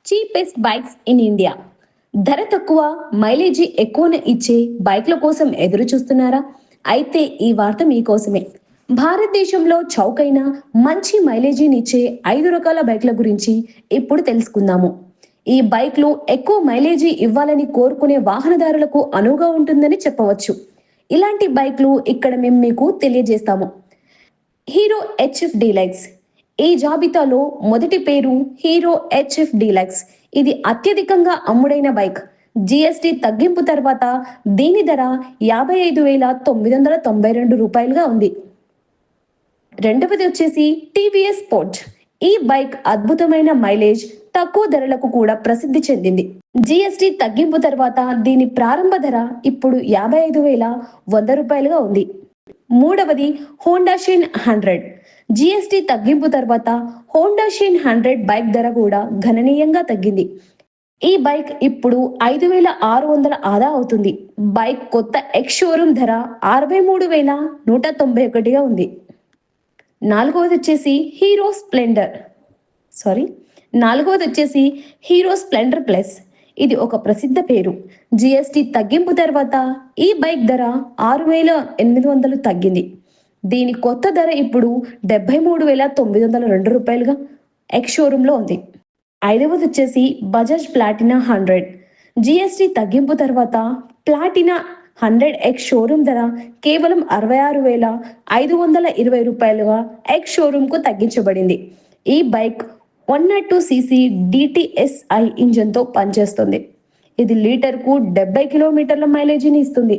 Cheapest bikes in India. ధర తక్కువ, mileage ఎక్కువను ఇచ్చే బైక్ల కోసం ఎదురు చూస్తున్నారా? అయితే ఈ వార్త మీకోసమే. భారతదేశంలో చౌకైన మంచి మైలేజీనిచ్చే 5 రకాల బైక్ల గురించి ఇప్పుడు తెలుసుకుందాము. ఈ బైక్లు ఎక్కువ మైలేజీ ఇవ్వాలని కోరుకునే వాహనదారులకు అనువుగా ఉంటుందని చెప్పవచ్చు. ఇలాంటి బైక్లు ఇక్కడ మేము మీకు తెలియజేస్తాము. Hero HF deluxe. ఈ జాబితాలో మొదటి పేరు హీరో హెచ్ఎఫ్ డీలక్స్. ఇది అత్యధికంగా అమ్ముడైన బైక్. జిఎస్టి తగ్గింపు తర్వాత దీని ధర 55,992 రూపాయలుగా ఉంది. రెండవది వచ్చేసి టీవీఎస్ స్పోర్ట్. ఈ బైక్ అద్భుతమైన మైలేజ్, తక్కువ ధరలకు కూడా ప్రసిద్ధి చెందింది. జిఎస్టి తగ్గింపు తర్వాత దీని ప్రారంభ ధర ఇప్పుడు 55,100 రూపాయలుగా ఉంది. మూడవది హోండా షైన్ 100. జిఎస్టి తగ్గింపు తర్వాత హోండా షైన్ 100 బైక్ ధర కూడా గణనీయంగా తగ్గింది. ఈ బైక్ ఇప్పుడు 5,600 ఆదా అవుతుంది. బైక్ కొత్త ఎక్స్ షోరూమ్ ధర 63,191గా ఉంది. నాలుగవది వచ్చేసి హీరో స్ప్లెండర్ ప్లస్. ఇది ఒక ప్రసిద్ధ పేరు. జిఎస్టి తగ్గింపు తర్వాత ఈ బైక్ ధర 6,800 తగ్గింది. దీని కొత్త ధర ఇప్పుడు 73,902 రూపాయలుగా ఎక్స్ షోరూంలో ఉంది. ఐదవది వచ్చేసి బజాజ్ ప్లాటినా 100. జిఎస్టి తగ్గింపు తర్వాత ప్లాటినా 100 ఎక్స్ షోరూమ్ ధర కేవలం 66,520 రూపాయలుగా ఎక్స్ షోరూమ్కు తగ్గించబడింది. ఈ బైక్ 102cc DTSI ఇంజన్తో పనిచేస్తుంది. ఇది లీటర్కు 70 కిలోమీటర్ల మైలేజీని ఇస్తుంది.